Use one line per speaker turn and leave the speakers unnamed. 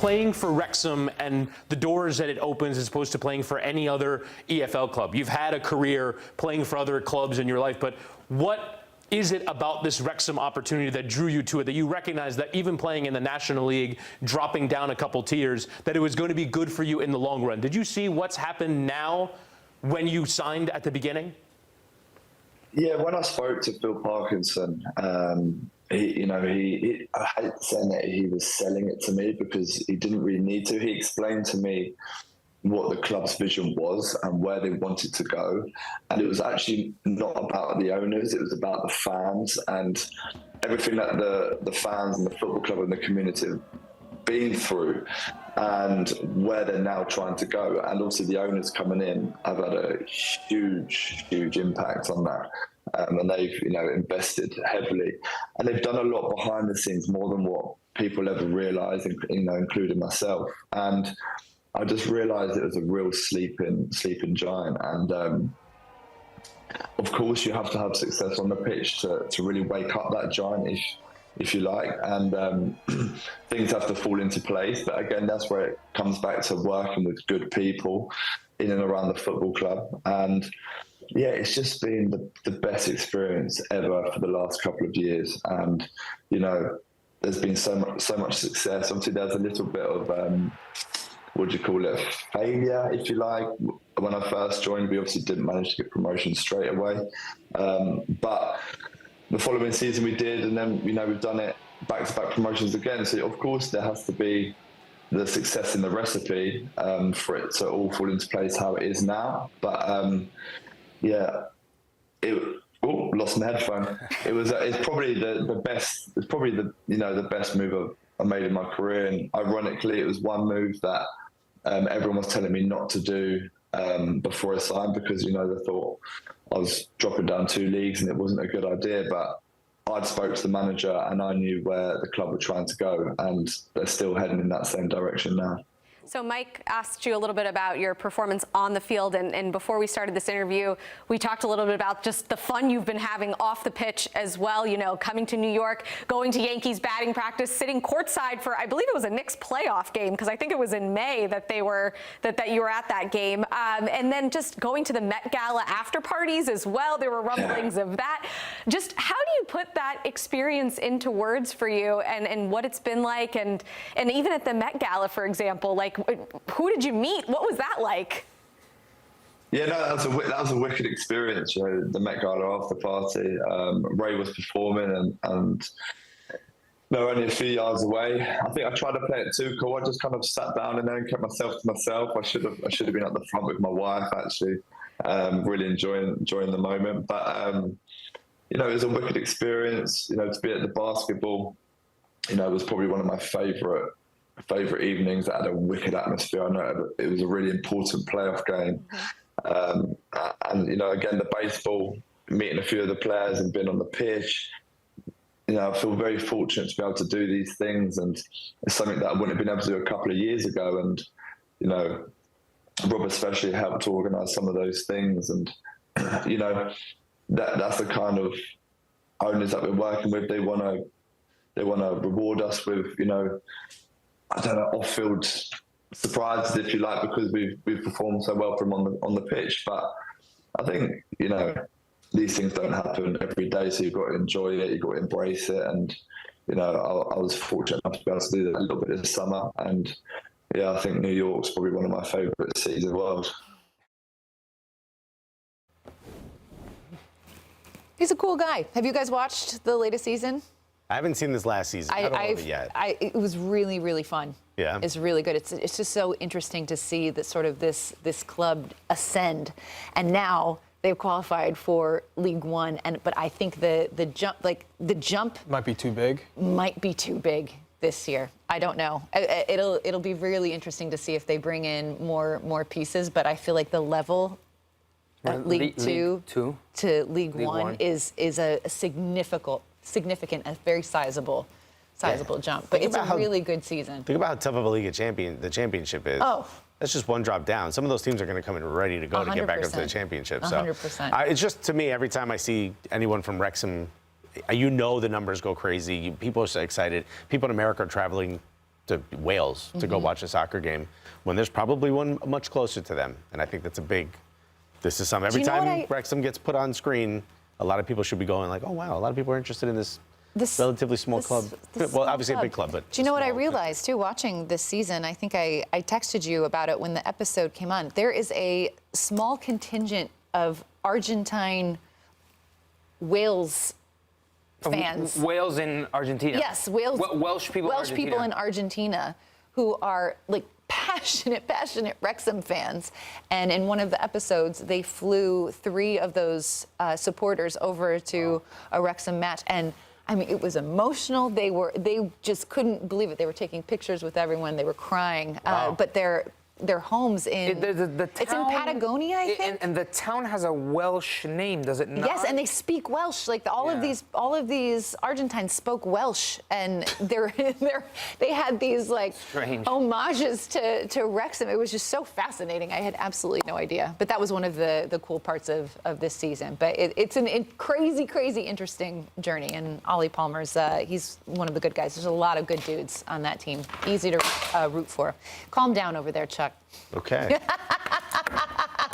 playing for Wrexham and the doors that it opens as opposed to playing for any other EFL club? You've had a career playing for other clubs in your life, but what is it about this Wrexham opportunity that drew you to it, that you recognize that even playing in the National League, dropping down a couple tiers, that it was going to be good for you in the long run? Did you see what's happened now when you signed at the beginning?
Yeah, when I spoke to Phil Parkinson, I hate saying that he was selling it to me because he didn't really need to. He explained to me what the club's vision was and where they wanted to go. And it was actually not about the owners, it was about the fans and everything that the fans and the football club and the community have been through and where they're now trying to go. And also the owners coming in have had a huge impact on that. And they've, invested heavily, and they've done a lot behind the scenes, more than what people ever realise, including myself. And I just realised it was a real sleeping giant. And of course, you have to have success on the pitch to really wake up that giant, if you like. And things have to fall into place. But again, that's where it comes back to working with good people in and around the football club. And yeah, it's just been the best experience ever for the last couple of years. And, there's been so much success. Obviously, there's a little bit of, failure, if you like. When I first joined, we obviously didn't manage to get promotion straight away. But the following season we did, and then, we've done it back-to-back promotions again. So, of course, there has to be the success in the recipe for it to all fall into place how it is now. But, lost my headphone. It's probably the best. It's probably the best move I made in my career. And ironically, it was one move that everyone was telling me not to do before I signed because they thought I was dropping down 2 leagues and it wasn't a good idea. But I'd spoke to the manager and I knew where the club were trying to go, and they're still heading in that same direction now.
So Mike asked you a little bit about your performance on the field, and before we started this interview, we talked a little bit about just the fun you've been having off the pitch as well, coming to New York, going to Yankees batting practice, sitting courtside for, I believe it was a Knicks playoff game, because I think it was in May that you were at that game, and then just going to the Met Gala after parties as well. There were rumblings of that. Just how do you put that experience into words for you and what it's been like, and even at the Met Gala, for example, like, who did you meet? What was that like?
Yeah, no, that was a wicked experience. The Met Gala after party. Ray was performing, and only a few yards away. I think I tried to play it too cool. I just kind of sat down and then kept myself to myself. I should have been at the front with my wife, actually, really enjoying the moment. But it was a wicked experience. To be at the basketball, it was probably one of my favourite evenings. That had a wicked atmosphere. I know it was a really important playoff game. And again, the baseball, meeting a few of the players and being on the pitch, I feel very fortunate to be able to do these things, and it's something that I wouldn't have been able to do a couple of years ago. And Rob especially helped to organise some of those things, and that's the kind of owners that we're working with. They want to reward us with off-field surprises, if you like, because we've performed so well for them on the pitch. But I think these things don't happen every day, so you've got to enjoy it, you've got to embrace it. And I was fortunate enough to be able to do that a little bit this summer. And I think New York's probably one of my favourite cities in the world.
He's a cool guy. Have you guys watched the latest season?
I haven't seen this last season. I don't love it yet.
It was really, really fun.
Yeah.
It's really good. It's just so interesting to see that sort of this club ascend, and now they've qualified for League One. But I think the jump
might be too big.
Might be too big this year. I don't know. It'll be really interesting to see if they bring in more pieces. But I feel like the level at League Two to League One is a significant, a very sizable jump. But it's a really good season.
Think about how tough of a league the championship is.
Oh.
That's just one drop down. Some of those teams are going to come in ready to go to get back up to the championship.
100%.
It's just, to me, every time I see anyone from Wrexham, the numbers go crazy. People are so excited. People in America are traveling to Wales to go watch a soccer game when there's probably one much closer to them. And I think that's a big. This is something. Every time Wrexham gets put on screen, a lot of people should be going like, oh wow, a lot of people are interested in this relatively small club. Well, obviously a big club, but.
Do you know what I realized too, watching this season? I think I texted you about it when the episode came on. There is a small contingent of Argentine Wales fans.
Wales in Argentina.
Yes, Wales.
Welsh people.
Welsh people in Argentina who are like passionate Wrexham fans. And in one of the episodes, they flew 3 of those supporters over to a Wrexham match. And I mean, it was emotional. They just couldn't believe it. They were taking pictures with everyone. They were crying.
Wow.
But their homes in
the
it's in Patagonia, I think.
And the town has a Welsh name, does it not?
Yes, and they speak Welsh. Like all of these Argentines spoke Welsh, and they had these like homages to Wrexham. It was just so fascinating. I had absolutely no idea. But that was one of the cool parts of this season. But it's a crazy interesting journey. And Ollie Palmer's he's one of the good guys. There's a lot of good dudes on that team. Easy to root for. Calm down over there, Chuck.
Okay.